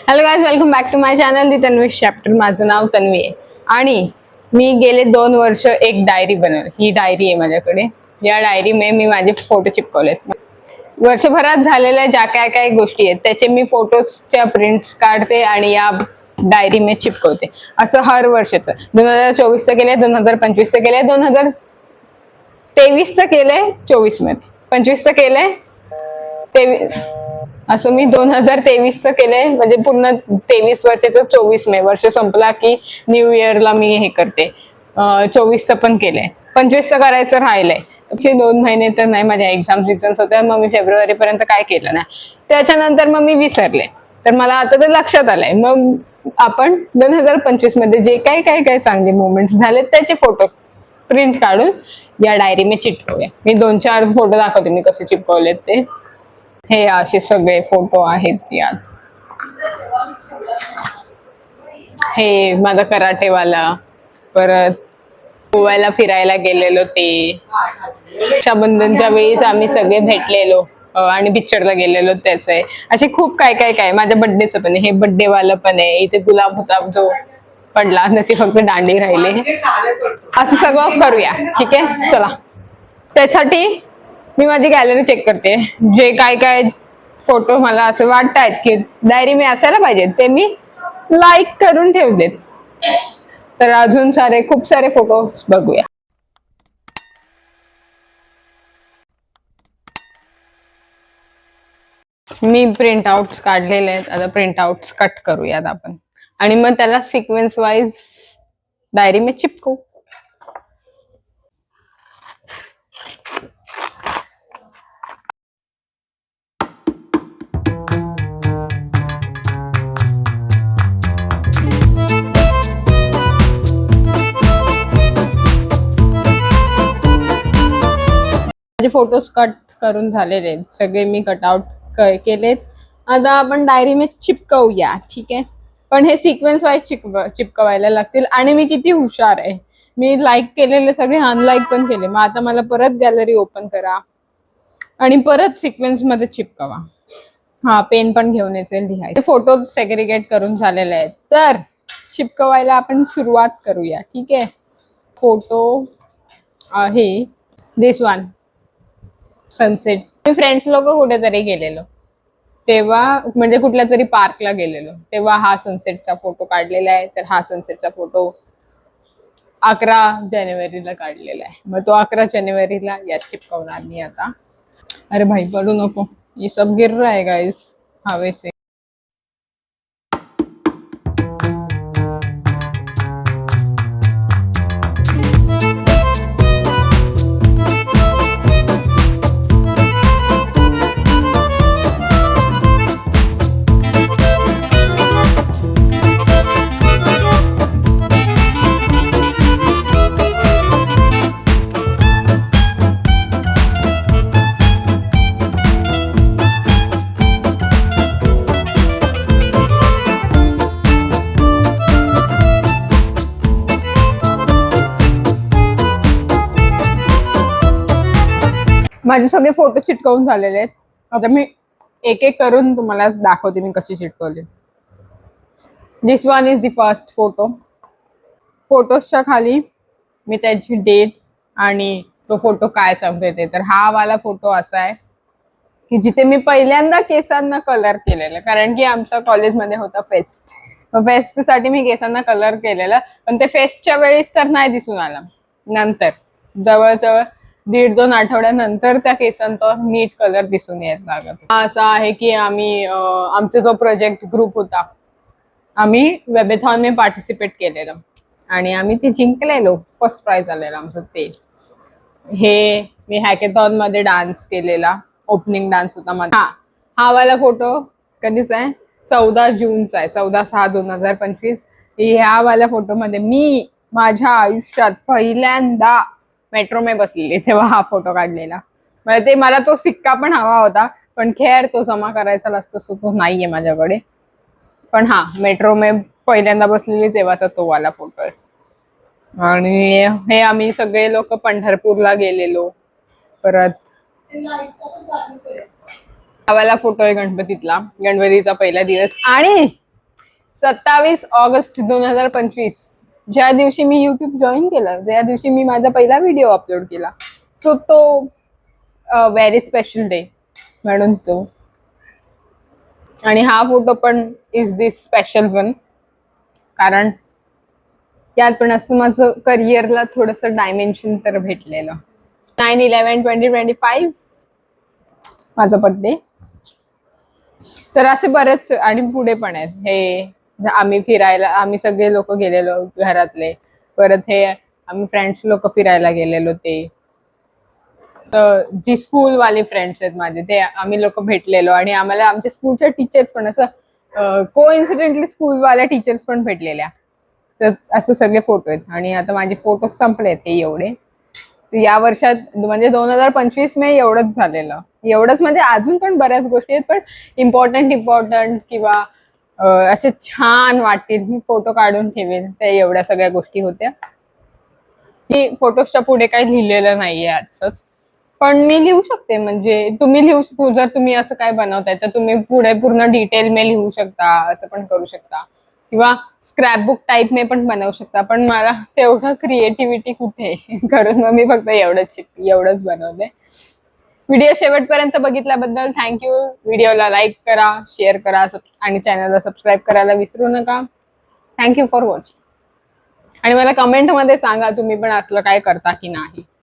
Hello guys, welcome back to my channel the Tanvi's chapter. माझं नाव तन्वी आहे आणि मी गेले 2 वर्ष एक डायरी बनवली. ही डायरी आहे माझ्याकडे. या डायरी मी माझे फोटो चिपकवलेत. वर्षभरात झालेल्या ज्या काय काय गोष्टी आहेत त्याचे मी फोटोजच्या प्रिंट्स काढते आणि या डायरी में चिपकवते. असं हर वर्षाचं 2024चं केलंय, 2025चं केलंय, 2023चं केलंय, 24 मध्ये 25चं केलंय, 23 असं मी 2023चं केलंय. म्हणजे पूर्ण 23 वर्षाचं 24 मे वर्ष संपला की न्यू इयरला मी हे करते. 24चं पण केलंय, 25चं करायचं राहिलंय. 2 महिने तर नाही, माझ्या एक्झाम्स होत्या. मग मी फेब्रुवारी पर्यंत काय केलं नाही. त्याच्यानंतर मग मी विसरले. तर मला आता ते लक्षात आलंय. मग आपण 2025 मध्ये जे काय काय काय चांगले मोमेंट्स झाले त्याचे फोटो प्रिंट काढून या डायरी में चिटकवूया. मी 2-4 फोटो दाखवते मी कसे चिपकवलेत ते. हे असे सगळे फोटो आहेत यात. हे माझा कराटेवाला, परत गोव्याला फिरायला गेलेलो ते, रक्षाबंधनच्या वेळेस आम्ही सगळे भेटलेलो आणि पिक्चरला गेलेलो त्याचं आहे. असे खूप काय काय काय. माझ्या बर्थडेचं पण आहे, हे बर्थडे वाला पण आहे. इथे गुलाब होता जो पडला, त्याची फक्त दांडी राहिली. असं सगळं करूया, ठीक आहे. चला, त्यासाठी मी माझी गॅलरी चेक करते. जे काय काय फोटो मला असं वाटतात की डायरी मी असायला पाहिजे ते मी लाईक करून ठेवलेत. तर अजून खूप सारे फोटो बघूया. मी प्रिंट आउट्स काढलेले आहेत. आता प्रिंट आउट्स कट करूयात आपण आणि मग त्याला सिक्वेन्स वाईज डायरी में चिपकू. माझे फोटोज कट करून झालेले आहेत सगळे. मी कटआउट केलेत. आता आपण डायरी में चिपकवूया, ठीक आहे. पण हे सिक्वेन्स वाईज चिपकवायला लागतील. आणि मी किती हुशार आहे, मी लाईक केलेले सगळे अनलाईक पण केले. मग आता मला परत गॅलरी ओपन करा आणि परत सिक्वेन्स मध्ये चिपकवा. हा, पेन पण घेऊन यायचे लिहायचे. फोटो सेग्रिगेट करून झालेले आहेत. तर चिपकवायला आपण सुरुवात करूया, ठीक आहे. फोटो आहे दिस वन, सनसेट. मी फ्रेंड्स लोक कुठेतरी गेलेलो तेव्हा, म्हणजे कुठल्या तरी पार्कला गेलेलो तेव्हा हा सनसेटचा फोटो काढलेला आहे. तर हा सनसेटचा फोटो 11 जानेवारीला काढलेला आहे. मग तो 11 जानेवारीला यात चिपकवणार मी आता. अरे भाई पडू नको, ये सब गिर रहा है गाइस हवे से. माझे सगळे फोटो चिटकवून झालेले आहेत. आता मी एक एक करून तुम्हाला दाखवते मी कसे चिटकवले. This one is the first photo. फोटोजच्या खाली मी त्याची डेट आणि तो फोटो काय सांगतोय ते. तर हा वाला फोटो असा आहे की जिथे मी पहिल्यांदा केसांना कलर केलेला, कारण की आमच्या कॉलेजमध्ये होता फेस्ट. फेस्ट साठी मी केसांना कलर केलेला, पण ते फेस्टच्या वेळेस तर नाही दिसून आला. नंतर जवळजवळ 1.5-2 आठवड्यानंतर त्या केसांचा नीट कलर दिसून येत लागत. असं आहे की आम्ही आमचा जो प्रोजेक्ट ग्रुप होता, आम्ही वेबेथॉन में पार्टिसिपेट केलेलं आणि आम्ही ते जिंकलेलो. फर्स्ट प्राइज आलेला आमचं ते. हे मी हॅकेथॉन मध्ये डान्स केलेला, ओपनिंग डान्स होता माझा. हा वाला फोटो कधीचा आहे, 14 जूनचा आहे, 14/6/2025. ह्या वाल्या फोटोमध्ये मी माझ्या आयुष्यात पहिल्यांदा मेट्रो में बसलेली, तेव्हा हा फोटो काढलेला. म्हणजे मला तो सिक्का पण हवा होता, पण खैर तो जमा करायचा असतो तो नाहीये माझ्याकडे. पण हा, मेट्रो में पहिल्यांदा बसलेली तेव्हाचा तो वाला फोटो आहे. आणि हे आम्ही सगळे लोक पंढरपूरला गेलेलो. परत गावाला फोटो आहे गणपतीतला, गणपतीचा पहिला दिवस. आणि 27 ऑगस्ट 2025, ज्या दिवशी मी युट्यूब जॉईन केलं, त्या दिवशी मी माझा पहिला व्हिडिओ अपलोड केला. सो तो व्हेरी स्पेशल डे म्हणून तो. आणि हा फोटो पण इज दिस स्पेशल वन, कारण यात पण असं माझं करिअरला थोडंसं डायमेन्शन तर भेटलेलं. 9/11/2025 माझा बर्थडे. तर असे बरेच आणि पुढे पण आहेत. हे आम्ही फिरायला, आम्ही सगळे लोक गेलेलो घरातले. परत हे आम्ही फ्रेंड्स लोक फिरायला गेलेलो ते. तर जी स्कूल वाले फ्रेंड्स आहेत माझे, ते आम्ही लोक भेटलेलो. आणि आम्हाला आमच्या स्कूलच्या टीचर्स पण असं कोइन्सिडेंटली स्कूलवाल्या टीचर्स पण भेटलेल्या. तर असं सगळे फोटो आहेत. आणि आता माझे फोटो संपलेत हे एवढे. या वर्षात म्हणजे 2025 मध्ये एवढंच झालेलं. एवढंच म्हणजे अजून पण बऱ्याच गोष्टी आहेत, पण इम्पॉर्टंट किंवा असे छान वाटतील मी फोटो काढून ठेवेन, त्या एवढ्या सगळ्या गोष्टी होत्या. की फोटोजच्या पुढे काही लिहिलेलं नाहीये आजच, पण मी लिहू शकते. म्हणजे तुम्ही लिहू, जर तुम्ही असं काय बनवताय तर तुम्ही पुढे पूर्ण डिटेल में लिहू शकता, असं पण करू शकता. किंवा स्क्रॅपबुक टाईप में पण बनवू शकता. पण मला तेवढं क्रिएटिव्हिटी कुठे करून मग मी फक्त एवढंच बनवते. व्हिडिओ शेवटपर्यंत बघितल्याबद्दल थँक्यू. व्हिडिओला लाईक करा, शेअर करा आणि चॅनलला सबस्क्राईब करायला विसरू नका. Thank you for watching. आणि मला कमेंटमध्ये सांगा तुम्ही पण असलं काय करता की नाही.